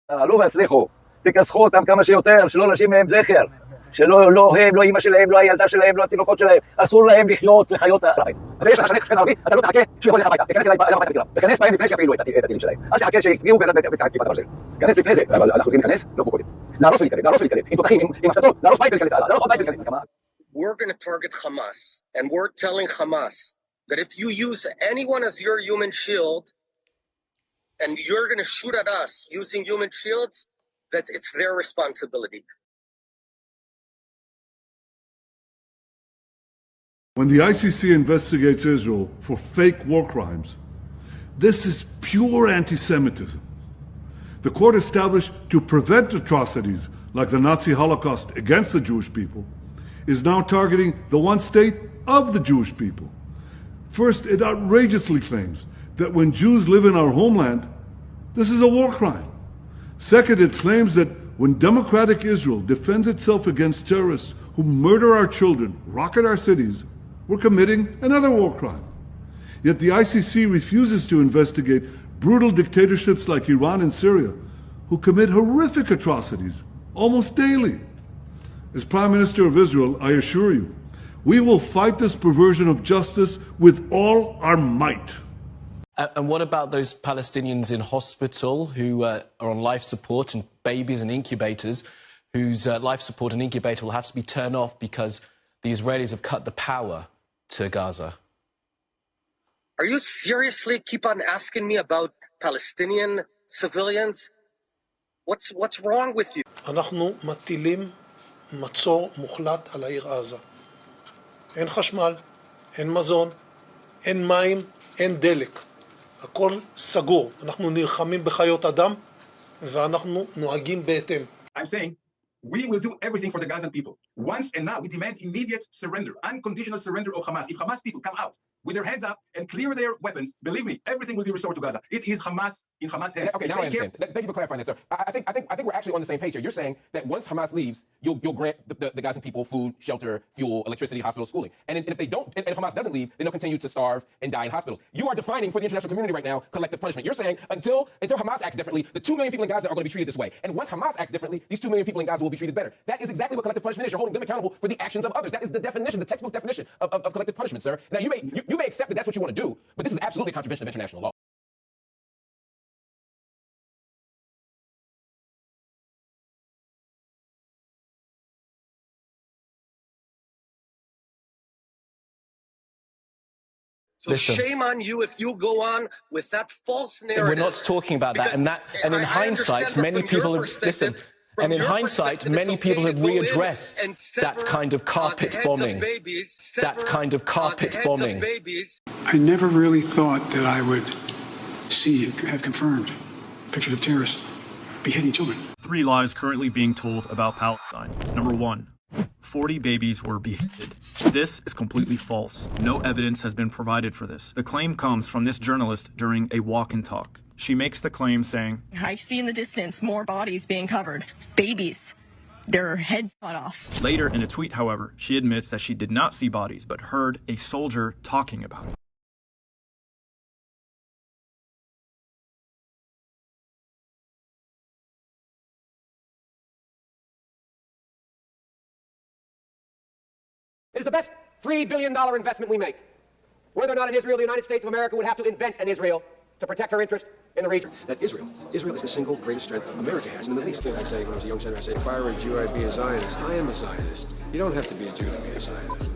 עלו והצליחו, תכסחו אותם כמה שיותר, שלא נשים מהם זכר, שלא הם, לא אמא שלהם, לא הילדה שלהם, לא התינוקות שלהם, אסור להם לחיות לחיות הערבים. אז יש לך שכן ערבי, אתה לא תחכה שהוא יכול לך הביתה, תיכנס אליי הביתה ותגרם, תיכנס בהם לפני שיפעילו את הטילים שלהם, אל תחכה שיפגיעו בתקיפת הברזל, תיכנס לפני זה, אבל אנחנו צריכים להיכנס, לא קודם, להרוס ולהתקדם, עם תותחים, עם הפצצות, להרוס בית ולהיכנס, להרוס עוד בית ולהיכנס. We're going to target Hamas, and we're telling Hamas that if you use anyone as your human shield, and you're going to shoot at us using human shields, that it's their responsibility. When the ICC investigates Israel for fake war crimes, this is pure anti-Semitism. The court established to prevent atrocities like the Nazi Holocaust against the Jewish people is now targeting the one state of the Jewish people. First, it outrageously claims that when Jews live in our homeland, this is a war crime. Second, it claims that when democratic Israel defends itself against terrorists who murder our children, rocket our cities, we're committing another war crime. Yet the ICC refuses to investigate brutal dictatorships like Iran and Syria, who commit horrific atrocities almost daily. As Prime Minister of Israel, I assure you, we will fight this perversion of justice with all our might. And what about those Palestinians in hospital who are on life support, and babies and incubators whose life support and incubator will have to be turned off because the Israelis have cut the power to Gaza? Are you seriously keep on asking me about Palestinian civilians? What's wrong with you? אנחנו מטילים מצור מוחלט על העיר עזה. אין חשמל, אין מזון, אין מים, אין דלק. הכל סגור. אנחנו נלחמים בחיות אדם ואנחנו נוהגים בהתאם. I'm saying we will do everything for the Gazan people. Once and now we demand immediate surrender, unconditional surrender of Hamas. If Hamas people come out with their hands up and clear their weapons, believe me, everything will be restored to Gaza. It is Hamas in Hamas hands. Okay, now I understand. Thank you for clarifying that, sir. I think we're actually on the same page here. You're saying that once Hamas leaves, you'll grant the Gazan people food, shelter, fuel, electricity, hospital, schooling. And if they don't, and if Hamas doesn't leave, then they'll continue to starve and die in hospitals. You are defining for the international community right now collective punishment. You're saying until Hamas acts differently, the 2 million people in Gaza are going to be treated this way. And once Hamas acts differently, these 2 million people in Gaza will be treated better. That is exactly what collective punishment is. You're holding them accountable for the actions of others. That is the definition, the textbook definition of collective punishment, sir. Now, you may accept that that's what you want to do, but this is absolutely a contravention of international law. So listen, shame on you if you go on with that false narrative. We're not talking about that. And in hindsight, many people have listened. And in hindsight, many people have readdressed that kind of carpet bombing. That kind of carpet bombing. I never really thought that I would have confirmed pictures of terrorists beheading children. 3 lies currently being told about Palestine. Number 1. 40 babies were beheaded. This is completely false. No evidence has been provided for this. The claim comes from this journalist during a walk and talk. She makes the claim saying, I see in the distance more bodies being covered. Babies. Their heads cut off. Later in a tweet, however, she admits that she did not see bodies, but heard a soldier talking about it. It is the best $3 billion investment we make. Whether or not in Israel, the United States of America would have to invent an Israel to protect her interest in the region. That Israel is the single greatest strength America has in the Middle East. I say, when I was a young senator, I say, if I were a Jew, I'd be a Zionist. I am a Zionist. You don't have to be a Jew to be a Zionist.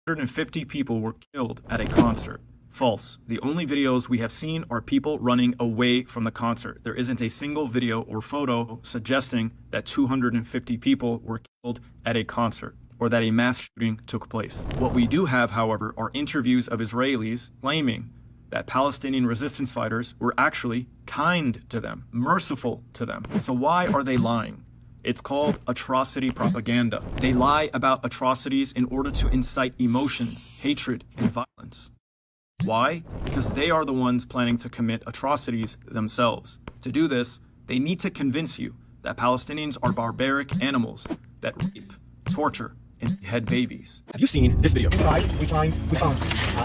150 people were killed at a concert. False. The only videos we have seen are people running away from the concert. There isn't a single video or photo suggesting that 250 people were killed at a concert, or that a mass shooting took place. What we do have, however, are interviews of Israelis claiming that Palestinian resistance fighters were actually kind to them, merciful to them. So why are they lying? It's called atrocity propaganda. They lie about atrocities in order to incite emotions, hatred, and violence. Why? Because they are the ones planning to commit atrocities themselves. To do this, they need to convince you that Palestinians are barbaric animals that rape, torture, and behead babies. Have you seen this video? Inside, we found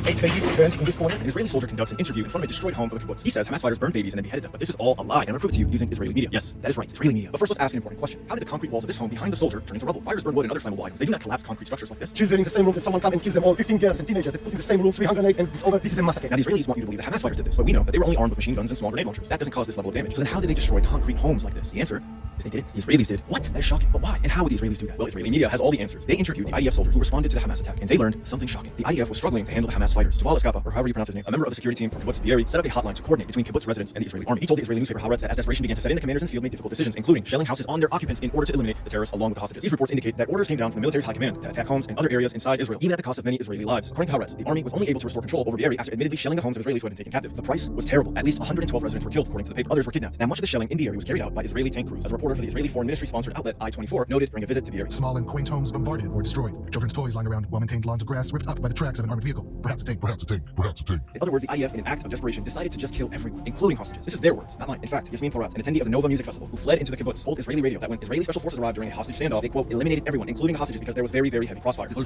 8 babies burnt in this corner. An Israeli soldier conducts an interview in front of a destroyed home of a kibbutz. He says Hamas fighters burned babies and then beheaded them, but this is all a lie, and I'm going to prove it to you using Israeli media. Yes, that is right, Israeli media. But first, let's ask an important question. How did the concrete walls of this home behind the soldier turn into rubble? Fires burn wood and other flammable items. They do not collapse concrete structures like this. Children in the same room, and someone come and kills them all. 15 girls and teenagers. They put in the same room, 300 grenades, and it's over. This is a massacre. Now, the Israelis want you to believe that Hamas fighters did this, but we know that they were only armed with machine guns and small grenade launchers. That doesn't cause this level of damage. So then how did they destroy concrete homes like this? The answer is they didn't. The Israelis did. What? That is shocking. But why? And how would the Israelis do that? Well, Israeli media has all the answers. They interviewed the IDF soldiers who responded to the Hamas attack, and they learned something shocking. The IDF was struggling to handle the Hamas fighters. Yuval, or however you pronounce his name, a member of the security team from kibbutz Be'eri, set up a hotline to coordinate between kibbutz residents and the Israeli army. He told the Israeli newspaper Haaretz that as desperation began to set in, the commanders in the field made difficult decisions, including shelling houses on their occupants in order to eliminate the terrorists along with the hostages. These reports indicate that orders came down from the military's high command to attack homes and other areas inside Israel, even at the cost of many Israeli lives. According to Haaretz, the army was only able to restore control over Be'eri after admittedly shelling the homes of Israelis who had been taken captive. The price was terrible. At least 112 residents were killed, according to the paper. Others were kidnapped. Now, much of the shelling in Be'eri was carried out by Israeli tank crews, as a reporter for the Israeli Foreign Ministry-sponsored outlet I-24 noted during a visit to Be'eri. Small and quaint homes bombarded or destroyed. Children's toys lying around, well-maintained lawns of grass ripped up by the tracks of an armored vehicle. Perhaps a tank. In other words, the IDF, in an act of desperation, decided to just kill everyone, including hostages. This is their words, not mine. In fact, Yasmin Porat, an attendee of the Nova Music Festival, who fled into the kibbutz, told Israeli radio that when Israeli special forces arrived during a hostage standoff, they, quote, eliminated everyone, including the hostages, because there was very, very heavy crossfire. She goes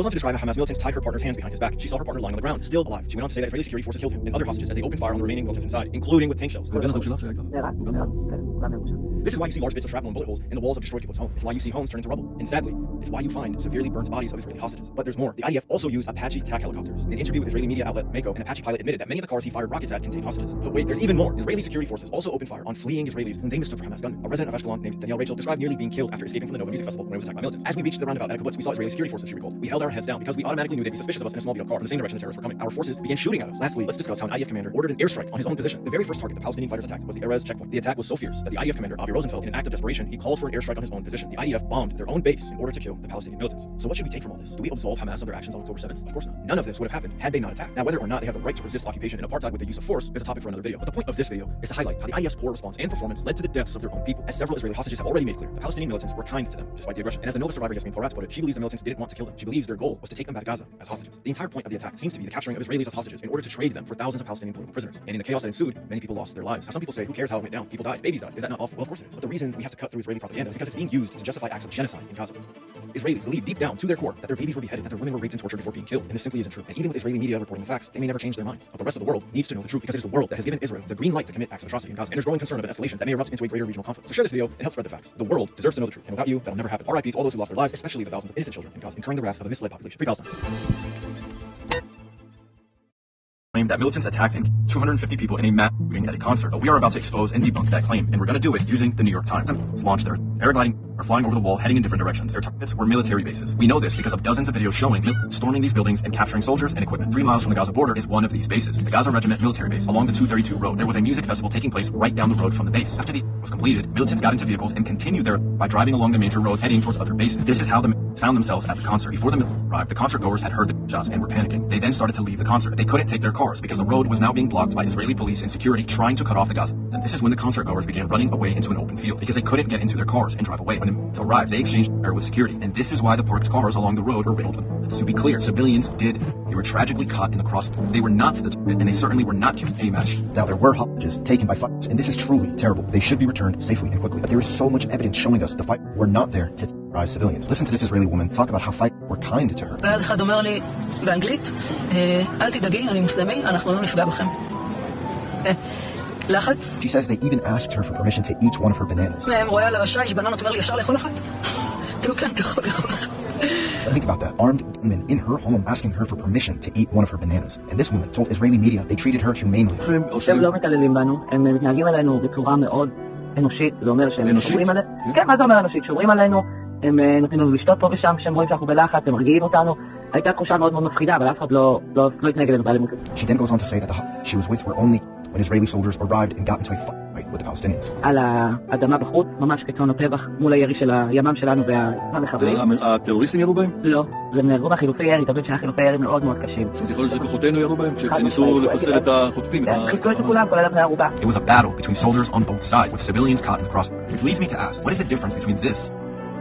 on to describe how Hamas militants tied her partner's hands behind his back. She saw her partner lying on the ground, still alive. She went on to say that Israeli security forces killed him and other hostages as they opened fire on the remaining militants inside, including with tank shells. This is why you see large bits of shrapnel and bullet holes in the walls of destroyed kibbutz homes. It's why you see homes turn into rubble. And sadly, it's why you find severely burnt bodies of Israeli hostages. But there's more. The IDF also used Apache attack helicopters. In an interview with Israeli media outlet Mako, an Apache pilot admitted that many of the cars he fired rockets at contained hostages. But wait, there's even more. Israeli security forces also opened fire on fleeing Israelis whom they mistook for Hamas gunmen. A resident of Ashkelon named Danielle Rachel described nearly being killed after escaping from the Nova Music Festival when it was attacked by militants. As we reached the roundabout at a kibbutz, we saw Israeli security forces, she recalled. We held our heads down because we automatically knew they'd be suspicious of us in a small beat-up car from the same direction the terrorists were coming. Our forces began shooting at us. Lastly, let's discuss how an IDF commander ordered an airstrike on his own position. The very first target the Palestinian fighters attacked was the Erez checkpoint. The attack was so fierce that the IDF commander, Avi Rosenfeld, in an act of desperation, he called for an airstrike on his own position. The IDF bombed their own base in order to kill the Palestinian militants. So what should we take from all this? Do we absolve Hamas of their actions on October 7th? Of course not. None of this would have happened had they not attacked. Now, whether or not they have the right to resist occupation and apartheid with the use of force is a topic for another video. But the point of this video is to highlight how the IDF's poor response and performance led to the deaths of their own people. As several Israeli hostages have already made clear, the Palestinian militants were kind to them despite the aggression. And as the Nova survivor Yasmin Porat put it, she believes the militants didn't want to kill them. She believes their goal was to take them back to Gaza as hostages. The entire point of the attack seems to be the capturing of Israelis as hostages in order to trade them for thousands of Palestinian political prisoners. And in the chaos that ensued, many people lost their lives. Now, some people say, who cares how it went down? People died. Babies died. Is that not awful? Well, of course it is. But the reason we have to cut through Israeli propaganda is because it's being used to justify acts of genocide in Gaza. Israelis believe deep down to their core that their babies were beheaded, that their women were raped and tortured before being killed, and this simply isn't true. And even with Israeli media reporting the facts, they may never change their minds. But the rest of the world needs to know the truth because it is the world that has given Israel the green light to commit acts of atrocity in Gaza. And there's growing concern of an escalation that may erupt into a greater regional conflict. So share this video and help spread the facts. The world deserves to know the truth, and without you, that'll never happen. RIP to all those who lost their lives, especially the thousands of innocent children in Gaza, incurring the wrath of a misled population. Free Palestine. Claim that militants attacked 250 people in a mass shooting at a concert. But we are about to expose and debunk that claim, and we're going to do it using the New York Times. It's launched there, paragliding or flying over the wall, heading in different directions. Their targets were military bases. We know this because of dozens of videos showing storming these buildings and capturing soldiers and equipment. 3 miles from the Gaza border is one of these bases, the Gaza Regiment military base along the 232 road. There was a music festival taking place right down the road from the base. After the was completed, militants got into vehicles and continued there by driving along the major roads heading towards other bases. This is how the found themselves at the concert. Before the militants arrived, the concert goers had heard the shots and were panicking. They then started to leave the concert. They couldn't take their cars because the road was now being blocked by Israeli police and security trying to cut off the Gaza. And this is when the concert goers began running away into an open field because they couldn't get into their cars and drive away. When the militants arrived, they exchanged fire with security, and this is why the parked cars along the road were riddled with bullets. To be clear, civilians did. They were tragically caught in the crossfire. They were not the target, and they certainly were not given a match. Now, there were hostages taken by fighters, and this is truly terrible. They should be returned safely and quickly. But there is so much evidence showing us the fighters were not there to terrorize civilians. Listen to this Israeli woman talk about how fighters were kind to her. ואז אחד אומר לי באנגלית, אל תדאגי, אני מוסלמי, אנחנו לא נפגע בכם. לחץ. She says they even asked her for permission to eat one of her bananas. מהם רואה על הרשע, יש בננות, אומר לי ישר לאכול אחת. תראו כאן, תאכול אחת. Think about that. Armed gunmen in her home asking her for permission to eat one of her bananas. And this woman told Israeli media they treated her humanely. הם לא מתעללים בנו, הם מתנהגים עלינו בצורה מאוד אנושית. זה אומר שהם שומרים עלינו. כן, מה זה אומר אנושית? שומרים עלינו, הם נותנים לנו לשתות פה ושם, כשהם רואים שאנחנו בלחץ, הם מרגיעים אותנו. הייתה תחושה מאוד מאוד מפחידה, אבל אף אחד לא התנהג אלינו באלימות. She then goes on to say that the she was with were only when Israeli soldiers arrived and got into a fight with the Palestinians. על האדמה בחוץ, ממש כצאן הטבח, מול הירי של הימ"מ שלנו והמחבלים. הטרוריסטים ירו בהם? לא, זה נהרגו בחילופי ירי, תמיד שהיה חילופי ירי מאוד מאוד קשים. זאת יכול להיות שכוחותינו ירו בהם, כשניסו לחסל את החוטפים. חיכו את כולם, כולל בני ערובה. It was a battle between soldiers on both sides, with civilians caught in the crossfire. Which leads me to ask, what is the difference between this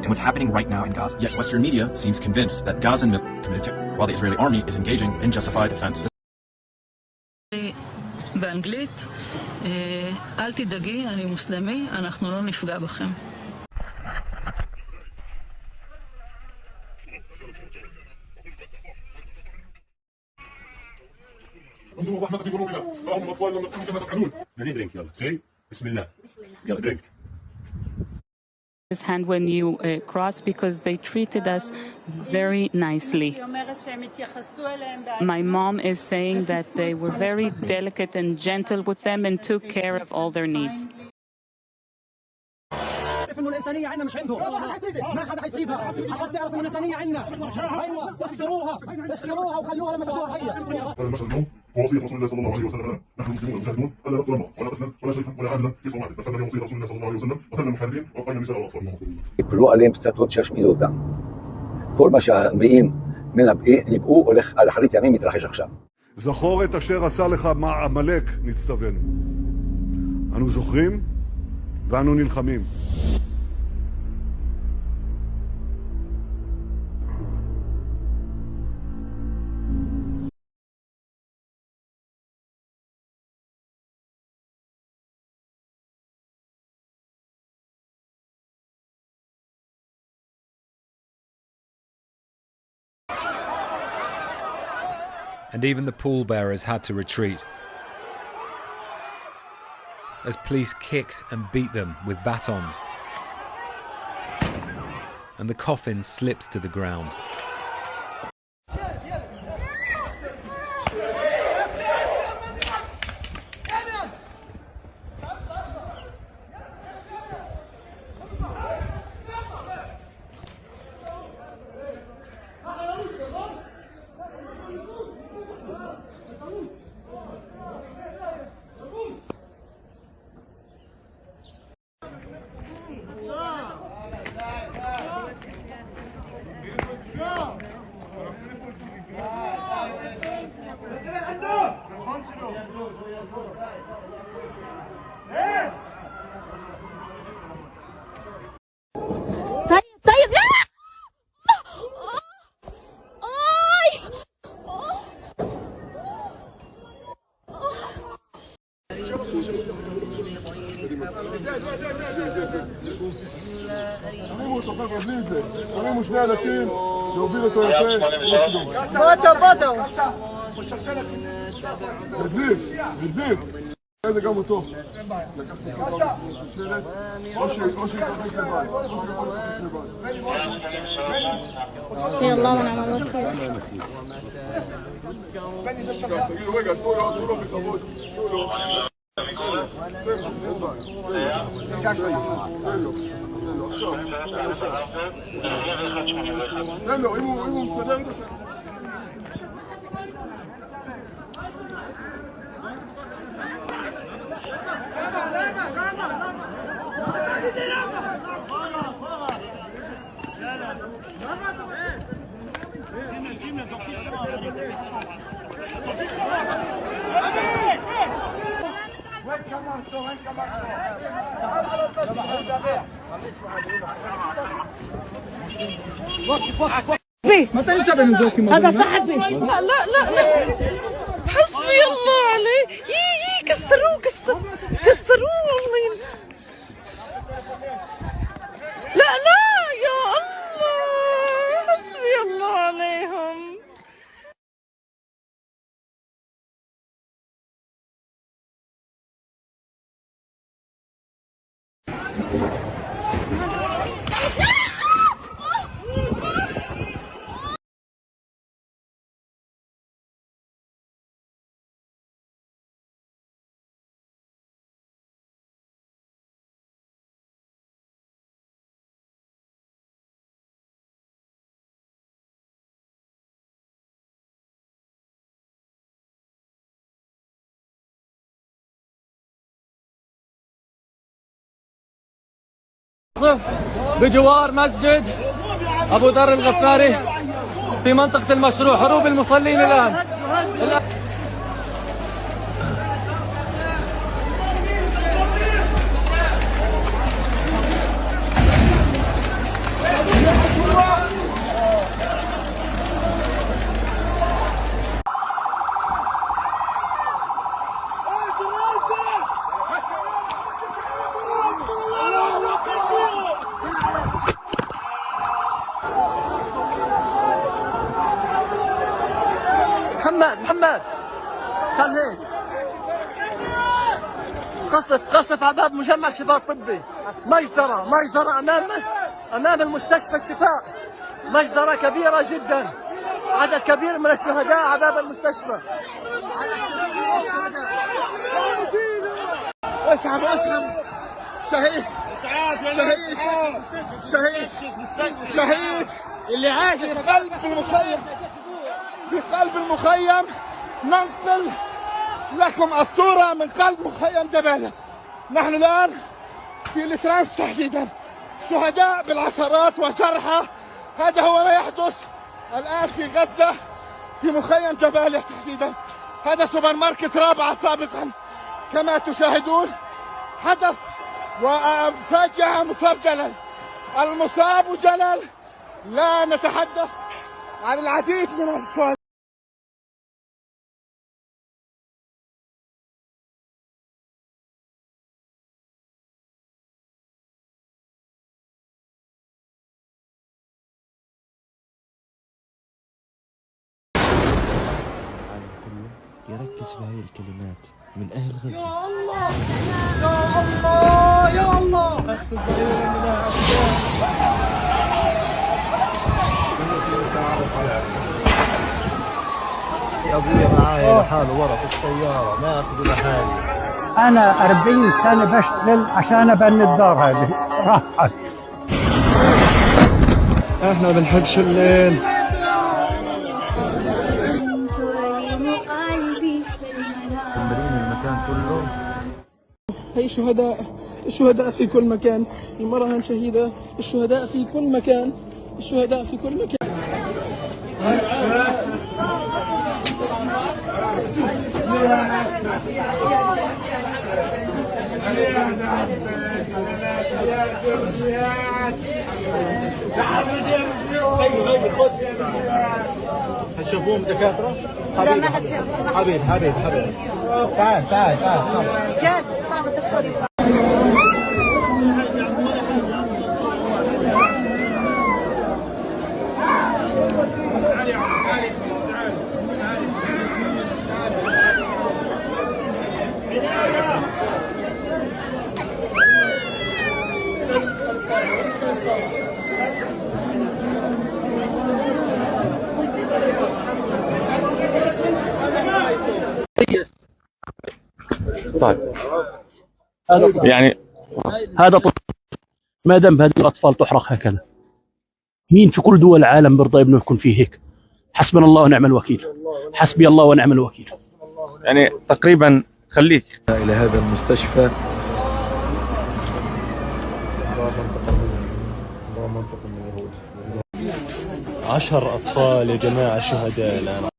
and what's happening right now in Gaza? Yet Western media seems convinced that Gazan militants committed terror, while the Israeli army is engaging in justified defense. באנגלית, אל תדאגי, אני מוסלמי, אנחנו לא נפגע בכם. انظروا الرحمة في قلوبنا وهم الأطفال لم نكن كما تفعلون. درينك يلا سي بسم الله يلا درينك. His hand when you cross because they treated us very nicely. My mom is saying that they were very delicate and gentle with them and took care of all their needs. انه الانسانيه عندنا مش عندهم ما حدا حيسيبها عشان تعرفوا انه الانسانيه عندنا ايوه استروها وخلوها لما تدور حيه. هذا المشهد اليوم هو وصيه رسول الله صلى الله عليه وسلم لنا نحن المسلمون المجاهدون الا نقتل امرا ولا طفلا ولا شيخا ولا عاجلا في صومعته فقدنا بوصيه رسول الله صلى الله عليه وسلم قتلنا المحاربين وابقينا النساء والاطفال. יפלו עליהם פצצות שישמידו אותם. כל מה שהנביאים ניבאו הולך על אחרית ימים מתרחש עכשיו. זכור את אשר עשה לך עמלק נצטווינו. אנו זוכרים ואנו נלחמים. And even the pallbearers had to retreat, as police kicked and beat them with batons, and the coffin slipped to the ground. طيب لا תרימו שני אנשים להוביל אותו יפה. בודו נדביק זה גם אותו. או שיתרחק לבד. يلا ونعم الوكيل. תגידו רגע, תנו לו בכבוד. תן לו, אם הוא מסתדר את זה. متى نمشي بنزوكي هذا صاحبي لا لا لا حسبي الله عليه يي كسروه كسروه والله لا لا يا الله حسبي الله عليهم. بجوار مسجد أبو ذر الغفاري في منطقة المشروع هروب المصلين الآن. محمد كان هيك قصف على باب مجمع شفاء طبي، مجزرة أمام المستشفى الشفاء، مجزرة كبيرة جدا، عدد كبير من الشهداء على باب المستشفى. اسحب شهيد اللي عاش في قلب المخيم. ننقل لكم الصورة من قلب مخيم جبالة. نحن الآن في الترانس تحديدا، شهداء بالعشرات وجرحى. هذا هو ما يحدث الآن في غزة في مخيم جبالة تحديدا. هذا سوبر ماركت رابعة سابقا كما تشاهدون حدث، وفاجأة مصاب جلال. المصاب جلال، لا نتحدث عن العديد من الشهداء. يركز في هاي الكلمات من أهل غزة. يا الله يا الله يا الله. أخت الصغيرة منها يا أبويا معايا لحاله ورا في السيارة، ما أخذ لحالي. أنا 40 سنة بشتغل عشان أبني الدار هذه، راحت. احنا بنحبش الليل. هي الشهداء في كل مكان، المرأة شهيدة، الشهداء في كل مكان، الشهداء في كل مكان. هتشوفوهم دكاترة؟ حبيبي حبيبي تعال جد طلب الدكتور. طيب يعني هذا طفل، ما دام هذه الأطفال تحرق هكذا، مين في كل دول العالم برضى ابنه يكون فيه هيك؟ حسبنا الله ونعم الوكيل، حسبي الله ونعم الوكيل. يعني تقريبا خليك إلى هذا المستشفى. 10 أطفال يا جماعة شهداء الآن.